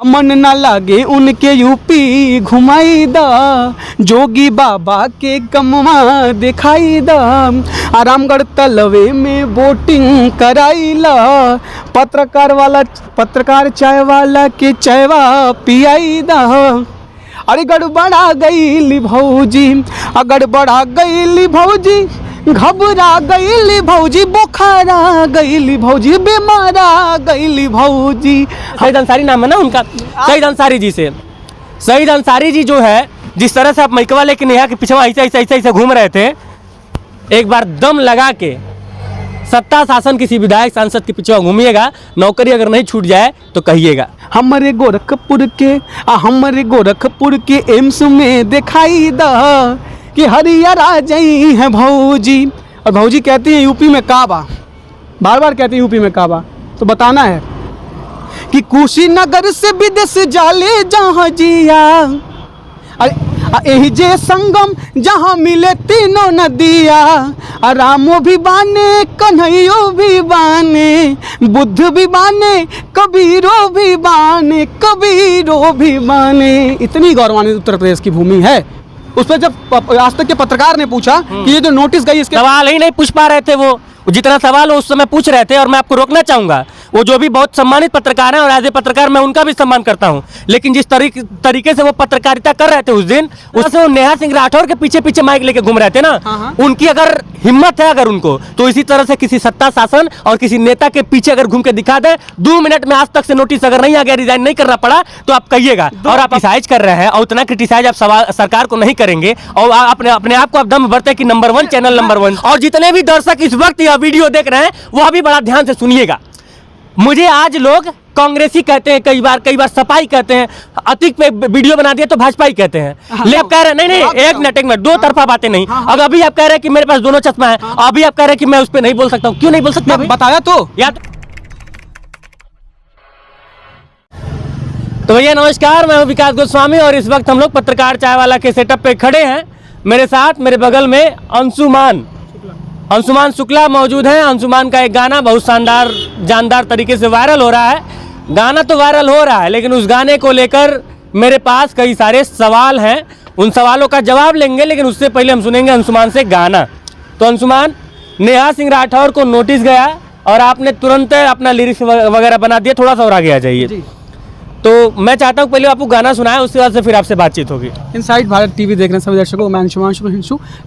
मन ना लागे उनके यूपी घुमाई दा, जोगी बाबा के कमवा दिखाई दा, आरामगढ़ तलवे में बोटिंग कराईला, पत्रकार चाय वाला के चायवा पियाई दा। अरे गड़बड़ा गईली भौजी, गड़बड़ा गईली भौजी, घबरा गईली भौजी, बुखारा गईली भौजी, बीमारा गईली भौजी। शहीद अंसारी नाम है ना उनका, शहीद अंसारी जी से। शहीद अंसारी जी जो है, जिस तरह से आप मैकवा लेके नेहा के पीछे ऐसे घूम रहे थे, एक बार दम लगा के सत्ता शासन किसी विधायक सांसद के पीछे घूमिएगा, नौकरी अगर नहीं छूट जाए तो कहिएगा। हमारे गोरखपुर के एम्स में दिखाई दा कि हरियाणा जई है भौजी। और भौजी कहती है यूपी में काबा, बार बार कहती है यूपी में काबा। तो बताना है कि कुशीनगर से विदेश जाले जहाँ जिया, यही जे संगम जहाँ मिले तीनों नदिया, रामो भी बाने कन्हैयो भी बाने, बुद्ध भी बाने कबीरो भी बाने, कबीरो भी बाने। इतनी गौरवान्वित उत्तर प्रदेश की भूमि है। उस पर जब आज तक के पत्रकार ने पूछा कि ये जो नोटिस गई, इसके सवाल ही नहीं पूछ पा रहे थे, वो जितना सवाल वो उस समय पूछ रहे थे। और मैं आपको रोकना चाहूंगा, वो जो भी बहुत सम्मानित पत्रकार हैं और एज ए पत्रकार मैं उनका भी सम्मान करता हूं, लेकिन जिस तरीके से वो पत्रकारिता कर रहे थे उस दिन, उससे वो नेहा सिंह राठौर के पीछे माइक लेके घूम रहे थे ना, उनकी अगर हिम्मत है अगर उनको, तो इसी तरह से किसी सत्ता शासन और किसी नेता के पीछे अगर घूम के दिखा दे, 2 मिनट में आज तक से नोटिस अगर नहीं आ गया, रिजाइन नहीं करना पड़ा, तो आप कहिएगा। और आप क्रिटिसाइज कर रहे हैं और उतना क्रिटिसाइज आप सरकार को नहीं करेंगे और अपने आप को आप दम भरते कि नंबर 1 चैनल नंबर 1। और जितने भी दर्शक इस वक्त यह वीडियो देख रहे हैं वो अभी बड़ा ध्यान से सुनिएगा। मुझे आज लोग कांग्रेसी कहते हैं, कई बार सपाई कहते हैं, अतिक पे वीडियो बना दिया तो भाजपा ही कहते हैं। लेकिन आप कह रहे हैं नहीं एक मिनट दो तरफा बातें नहीं। अगर अभी आप कह रहे हैं कि मेरे पास दोनों चश्मा है, अभी आप कह रहे हैं कि मैं उस पर नहीं बोल सकता हूँ। क्यों नहीं बोल सकता? बताया तो भैया नमस्कार, मैं हूं विकास गोस्वामी और इस वक्त हम लोग पत्रकार चाय वाला के सेटअप पे खड़े हैं। मेरे साथ मेरे बगल में अंशुमान शुक्ला मौजूद हैं। अंशुमान का एक गाना बहुत शानदार जानदार तरीके से वायरल हो रहा है। गाना तो वायरल हो रहा है, लेकिन उस गाने को लेकर मेरे पास कई सारे सवाल हैं। उन सवालों का जवाब लेंगे, लेकिन उससे पहले हम सुनेंगे अंशुमान से गाना। तो अंशुमान, नेहा सिंह राठौर को नोटिस गया और आपने तुरंत अपना लिरिक्स वगैरह बना दिया। थोड़ा सा और आगे आ जाइए। तो मैं चाहता हूँ पहले आपको गाना सुनाए, उसके बाद से फिर आपसे बातचीत होगी। इनसाइड भारत टीवी देख रहे सभी दर्शकों को मैं अंशुमान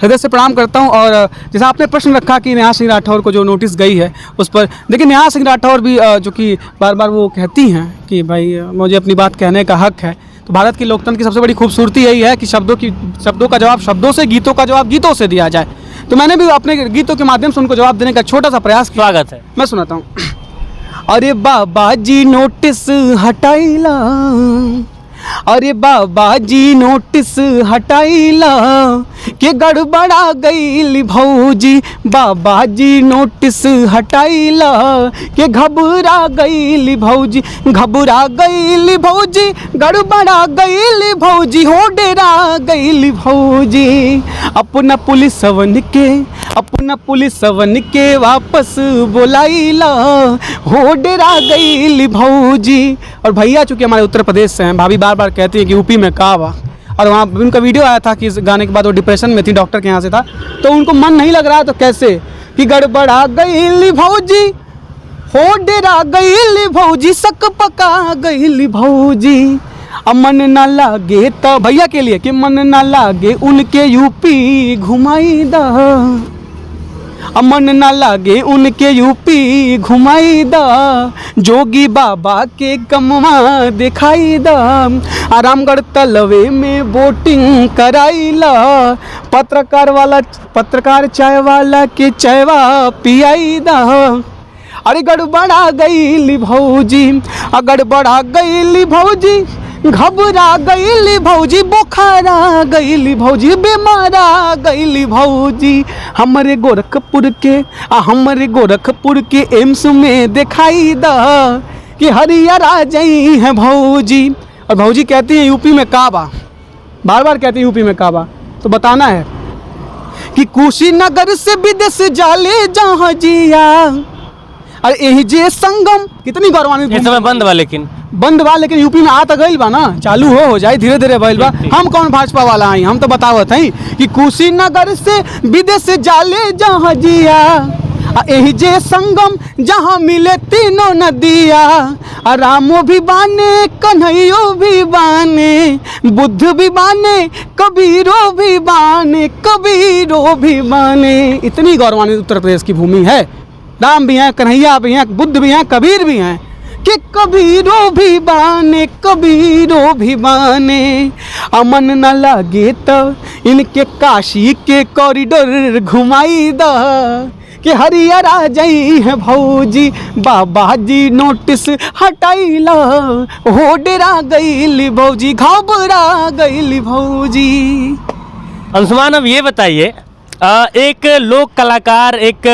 हृदय से प्रणाम करता हूँ। और जैसा आपने प्रश्न रखा कि नेहा सिंह राठौर को जो नोटिस गई है उस पर, देखिए नेहा सिंह राठौर भी जो कि बार बार वो कहती हैं कि भाई मुझे अपनी बात कहने का हक है। तो भारत की लोकतंत्र की सबसे बड़ी खूबसूरती यही है कि शब्दों का जवाब शब्दों से, गीतों का जवाब गीतों से दिया जाए। तो मैंने भी अपने गीतों के माध्यम से उनको जवाब देने का छोटा सा प्रयास किया। स्वागत है, मैं सुनाता हूँ। अरे बाबा जी नोटिस हटाइला, अरे बाबा जी नोटिस हटाइला, के गड़बड़ा गईली भौजी, बाबा जी नोटिस हटाइला, के घबरा गईली भौजी, घबरा गईली भौजी, गड़बड़ा गईली भौजी, हो डेरा गईली भौजी। अपना पुलिसवन के वापस बुलाइला, हो डेरा गईली भौजी। और भैया चूंकि हमारे उत्तर प्रदेश से हैं, भाभी बार बार कहती है कि यूपी में काबा, और वहाँ उनका वीडियो आया था कि इस गाने के बाद वो डिप्रेशन में थी, डॉक्टर के यहाँ से था, तो उनको मन नहीं लग रहा है। तो कैसे कि गड़बड़ा गईली भौजी, हो डेरा गईली भौजी, सक पका गईली भौजी। मन ना लागे तो भैया के लिए कि मन ना लागे उनके यूपी घुमाई दा, मन ना लागे उनके यूपी घुमाई दा, जोगी बाबा के कमवा दिखाई दा, आरामगढ़ तलवे में बोटिंग कराईला, पत्रकार चाय वाला के चायवा पियाई दा। अरे गड़बड़ा गईली भौजी, गड़बड़ा गईली भौजी, घबरा गईली भौजी, बुखारा गईली भौजी, बीमारा गईली भौजी। हमारे गोरखपुर के एम्स में दिखाई दा कि हरियाणा जई है भौजी। और भौजी कहती है यूपी में काबा, बार बार कहती है यूपी में काबा। तो बताना है कि कुशीनगर से विदेश जाले जहाँ जिया, अरे यही जे संगम। कितनी गौरवान्वित समय बंद हुआ, लेकिन बंद बा, लेकिन यूपी में आ तो गइल बा ना, चालू हो जाए धीरे धीरे भइल बा। हम कौन भाजपा वाला हई, हम तो बतावत हई कि कुशीनगर से विदेश जाले जहाजिया, एही जे संगम जहाँ मिले तीनों नदिया, रामो भी बाने कन्हैयो भी बाने, बुद्ध भी बाने कबीरो भी बाने, कबीरो भी बाने। इतनी गौरवान्वित उत्तर प्रदेश की भूमि है। राम भी हैं, कन्हैया भी हैं, बुद्ध भी हैं, कबीर भी हैं कि कबीरो भी बाने, कबीरो भी बाने। अमन न लगे तो इनके काशी के कॉरिडोर घुमाई द, कि हरियरा जई है भौजी, बाबा जी नोटिस हटाइला, हो डेरा गईली भौजी, घबरा गईली भौजी। अंशुमान, अब ये बताइए, एक लोक कलाकार, एक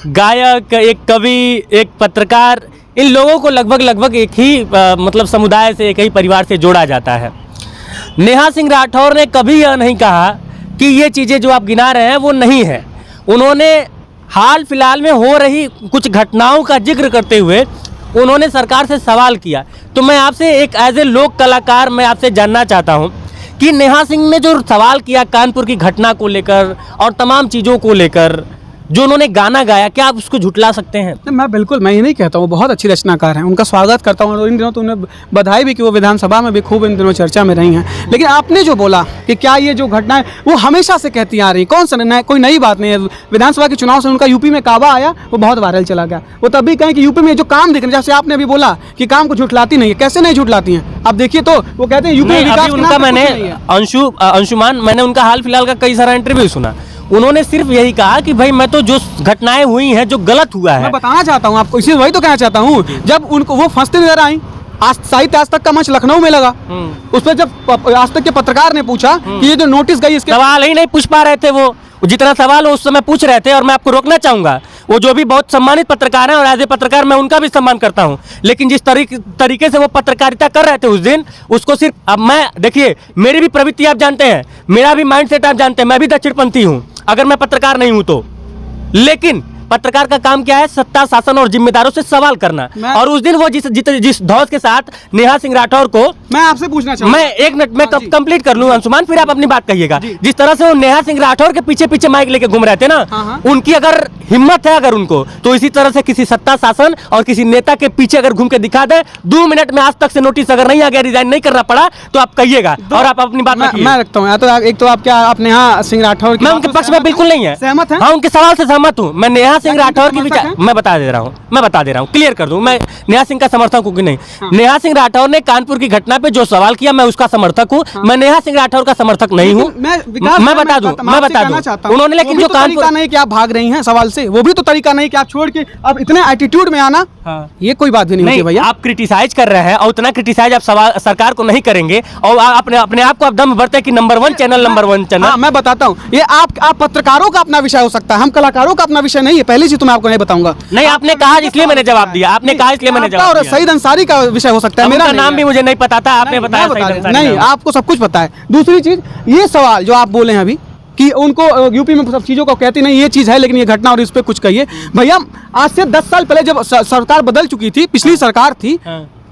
गायक, एक कवि, एक पत्रकार, इन लोगों को लगभग एक ही मतलब समुदाय से, एक ही परिवार से जोड़ा जाता है। नेहा सिंह राठौर ने कभी यह नहीं कहा कि ये चीज़ें जो आप गिना रहे हैं वो नहीं है। उन्होंने हाल फिलहाल में हो रही कुछ घटनाओं का जिक्र करते हुए उन्होंने सरकार से सवाल किया। तो मैं आपसे एक एज ए लोक कलाकार मैं आपसे जानना चाहता हूं कि नेहा सिंह ने जो सवाल किया कानपुर की घटना को लेकर और तमाम चीज़ों को लेकर, जो उन्होंने गाना गाया, क्या आप उसको झुटला सकते हैं? मैं बिल्कुल, मैं ये नहीं कहता हूँ, वो बहुत अच्छी रचनाकार हैं, उनका स्वागत करता हूँ। और इन दिनों तो उन्हें बधाई भी कि वो विधानसभा में भी खूब इन दिनों चर्चा में रही हैं। लेकिन आपने जो बोला कि क्या ये जो घटनाएं वो हमेशा से कहती आ रही, कौन सा कोई नई बात नहीं है। विधानसभा के चुनाव से उनका यूपी में काबा आया, वो बहुत वायरल चला गया। वो तब भी कहें कि यूपी में जो काम दिख रहे हैं, जैसे आपने अभी बोला कि काम को झुटलाती नहीं है, कैसे नहीं झुटलाती हैं आप देखिए। तो वो कहते हैं यूपी में विकास उनका, मैंने अंशुमान, मैंने उनका हाल फिलहाल का कई सारा इंटरव्यू सुना, उन्होंने सिर्फ यही कहा कि भाई मैं तो जो घटनाएं हुई हैं, जो गलत हुआ है, मैं बताना चाहता हूँ आपको, इसी वही तो कहना चाहता हूँ। जब उनको वो फंसते नजर आई, साहित्य आज तक का मंच लखनऊ में लगा, उस पर जब आज तक के पत्रकार ने पूछा कि ये जो नोटिस गई, इसके सवाल ही नहीं पूछ पा रहे थे वो, जितना सवाल वो उस समय पूछ रहे थे। और मैं आपको रोकना चाहूंगा, वो जो भी बहुत सम्मानित पत्रकार हैं, और एज ए पत्रकार मैं उनका भी सम्मान करता हूं, लेकिन जिस तरीके से वो पत्रकारिता कर रहे थे उस दिन, उसको सिर्फ, अब मैं देखिए, मेरी भी प्रवृत्ति आप जानते हैं, मेरा भी माइंडसेट आप जानते हैं, मैं भी दक्षिणपंथी हूं अगर मैं पत्रकार नहीं हूं तो। लेकिन पत्रकार का काम क्या है? सत्ता, शासन और जिम्मेदारों से सवाल करना। और उस दिन वो जिस धौस के साथ नेहा सिंह राठौर को, मैं आपसे पूछना चाहूंगा, मैं एक मिनट में कंप्लीट कर लूं अंशुमान, फिर आप अपनी बात कहिएगा। जिस तरह से वो नेहा सिंह राठौर के पीछे पीछे माइक लेके घूम रहे थे ना, उनकी अगर हिम्मत है अगर उनको, तो इसी तरह से किसी सत्ता, शासन और किसी नेता के पीछे अगर घूम के दिखा दे, 2 मिनट में आज तक से नोटिस अगर नहीं आ गया, रिजाइन नहीं करना पड़ा, तो आप कहिएगा और आप अपनी बात मैं रखता हूँ। तो एक तो आप क्या, आप नेहा सिंह राठौर, मैं उनके पक्ष में बिल्कुल नहीं है, सहमत है? हाँ, उनके सवाल से सहमत हूँ। मैं नेहा सिंह राठौर की, मैं बता दे रहा हूँ, क्लियर कर दूं, मैं नेहा सिंह का समर्थक हूँ कि नहीं। नेहा सिंह राठौर ने कानपुर की घटना पे जो सवाल किया, मैं उसका समर्थक हूँ। मैं नेहा सिंह राठौर का समर्थक नहीं हूँ, मैं बता दूं उन्होंने, लेकिन जो तरीका नहीं कि आप भाग रही हैं सवाल से, वो भी तो तरीका नहीं कि आप छोड़ के अब इतने एटीट्यूड में आना, ये कोई बात भी नहीं होती भैया। आप क्रिटिसाइज कर रहे हैं और उतना क्रिटिसाइज आप सरकार को नहीं करेंगे, और अपने आप को आप दम भरते कि नंबर 1 चैनल। मैं बताता हूँ, ये आप पत्रकारों का अपना विषय हो सकता है, हम कलाकारों का अपना विषय नहीं है। पहली चीज तो मैं आपको नहीं बताऊंगा। नहीं, आपने कहा इसलिए मैंने जवाब दिया, आपने कहा इसलिए मैंने जवाब दिया। और सईद अंसारी का विषय हो सकता है, मेरा नाम भी मुझे नहीं पता था, आपने बताया। नहीं, आपको सब कुछ पता है। दूसरी चीज, ये सवाल जो आप बोले हैं अभी कि उनको यूपी में सब चीज़ों को कहती नहीं, ये चीज़ है, लेकिन ये घटना और इस पर कुछ कहिए भैया। आज से 10 साल पहले जब सरकार बदल चुकी थी, पिछली सरकार थी,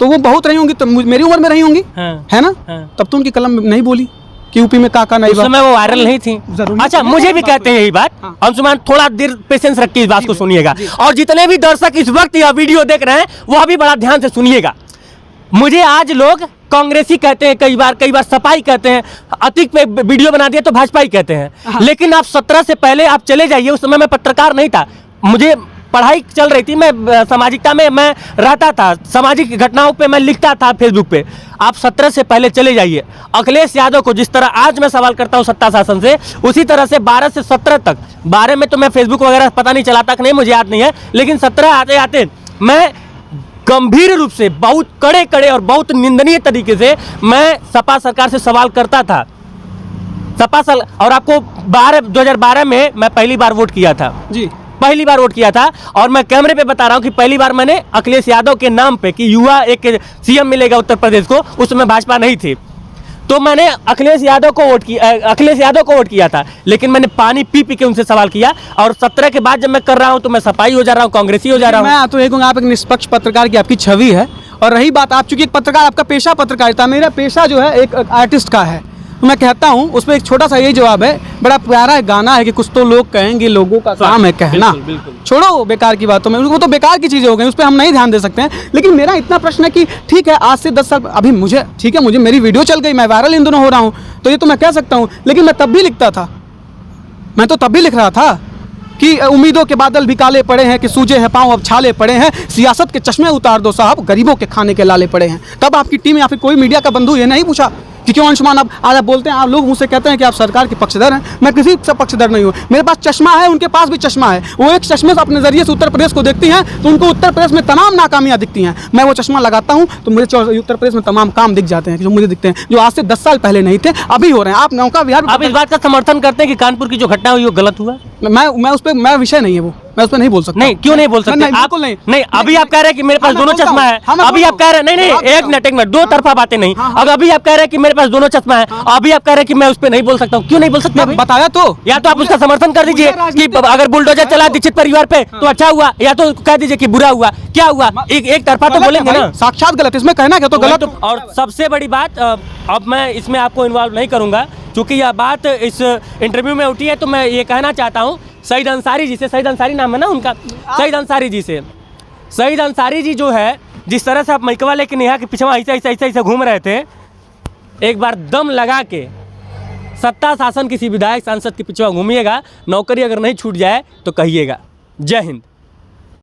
तो वो बहुत रही होंगी, तो मेरी उम्र में रही होंगी, है ना? तब तो उनकी कलम नहीं बोली कि यूपी में काका नहीं, उस समय वो वायरल नहीं थी। अच्छा, मुझे भी कहते हैं यही बात। अंशुमान, थोड़ा देर पेशेंस रख के इस बात को सुनिएगा, और जितने भी दर्शक इस वक्त यह वीडियो देख रहे हैं वह भी बड़ा ध्यान से सुनिएगा। मुझे आज लोग कांग्रेसी कहते हैं, कई बार सपाई कहते हैं, अतिक पे वीडियो बना दिया तो भाजपा ही कहते हैं। लेकिन आप 17 से पहले आप चले जाइए, उस समय मैं पत्रकार नहीं था, मुझे पढ़ाई चल रही थी, मैं सामाजिकता में मैं रहता था, सामाजिक घटनाओं पे मैं लिखता था फेसबुक पे। आप 17 से पहले चले जाइए। अखिलेश यादव को जिस तरह आज मैं सवाल करता हूं सत्ता शासन से, उसी तरह से 12 से 17 तक, 12 में तो मैं फेसबुक वगैरह पता नहीं चलाता कि नहीं, मुझे याद नहीं है, लेकिन 17 आते आते मैं गंभीर रूप से, बहुत कड़े और बहुत निंदनीय तरीके से मैं सपा सरकार से सवाल करता था। और आपको 2012 में मैं पहली बार वोट किया था जी, पहली बार वोट किया था, और मैं कैमरे पे बता रहा हूं कि पहली बार मैंने अखिलेश यादव के नाम पे कि युवा एक सीएम मिलेगा उत्तर प्रदेश को, उस समय भाजपा नहीं थी, तो मैंने अखिलेश यादव को वोट किया था। लेकिन मैंने पानी पी के उनसे सवाल किया, और 17 के बाद जब मैं कर रहा हूं तो मैं सपाई हो जा रहा हूं, कांग्रेसी हो जा रहा हूं। मैं तो एक आप एक निष्पक्ष पत्रकार की आपकी छवि है, और रही बात, आप चूंकि एक पत्रकार, आपका पेशा पत्रकारिता, मेरा पेशा जो है एक आर्टिस्ट का है, तो मैं कहता हूँ उसमें एक छोटा सा यही जवाब है, बड़ा प्यारा गाना है कि कुछ तो लोग कहेंगे, लोगों का काम है कहना। छोड़ो बेकार की बातों में, वो तो बेकार की चीज़ें हो गई, उस पर हम नहीं ध्यान दे सकते हैं। लेकिन मेरा इतना प्रश्न है कि ठीक है, आज से 10 साल अभी मुझे, ठीक है, मुझे मेरी वीडियो चल गई, मैं वायरल इन दोनों हो रहा हूँ, तो ये तो मैं कह सकता हूँ, लेकिन मैं तब भी लिखता था, मैं तो तब भी लिख रहा था कि उम्मीदों के बादल भी काले पड़े हैं, कि सूजे हैं पाँव अब छाले पड़े हैं, सियासत के चश्मे उतार दो साहब, गरीबों के खाने के लाले पड़े हैं। तब आपकी टीम या फिर कोई मीडिया का बंधु ये नहीं पूछा कि क्यों अंशुमान आप आज आप बोलते हैं, आप लोग मुझसे कहते हैं कि आप सरकार के पक्षधर हैं। मैं किसी से पक्षधर नहीं हूँ, मेरे पास चश्मा है, उनके पास भी चश्मा है। वो एक चश्मे से अपने जरिए से उत्तर प्रदेश को देखती हैं, तो उनको उत्तर प्रदेश में तमाम नाकामियाँ दिखती हैं। मैं वो चश्मा लगाता हूँ तो मुझे उत्तर प्रदेश में तमाम काम दिख जाते हैं, जो मुझे दिखते हैं, जो आज से 10 साल पहले नहीं थे, अभी हो रहे हैं। आप नौका विहार, आप इस बात का समर्थन करते हैं कि कानपुर की जो घटना हुई वो गलत हुआ? मैं उस पर, मैं विषय नहीं है वो, मैं उस पर नहीं बोल सकता। नहीं, क्यों नहीं बोल सकते? नहीं, आप बिल्कुल नहीं। नहीं, अभी आप कह रहे हैं कि मेरे पास दोनों चश्मा है, अभी आप कह रहे हैं नहीं, एक मिनट, दो तरफा बातें नहीं। अब अभी आप कह रहे हैं कि मेरे पास दोनों चश्मा है, अभी आप कह रहे हैं कि मैं उस पर नहीं बोल सकता हूँ, क्यों नहीं बोल सकते? बताया तो, या तो आप उसका समर्थन कर दीजिए कि अगर बुलडोजर चला दीक्षित परिवार पे तो अच्छा हुआ, या तो कह दीजिए कि बुरा हुआ। क्या हुआ? एक तरफा तो बोलेंगे ना, साक्षात गलत, इसमें कहना क्या तो गलत। और सबसे बड़ी बात, अब मैं इसमें आपको इन्वॉल्व नहीं करूंगा क्योंकि यह बात इस इंटरव्यू में उठी है, तो मैं ये कहना चाहता हूँ सईद अंसारी जी से, सईद अंसारी नाम है ना उनका, सईद अंसारी जी से, सईद अंसारी जी जो है, जिस तरह से आप मैकवा लेके नेहा के पीछे ऐसे घूम रहे थे, एक बार दम लगा के सत्ता शासन किसी विधायक सांसद के पीछे घूमिएगा, नौकरी अगर नहीं छूट जाए तो कहिएगा। जय हिंद।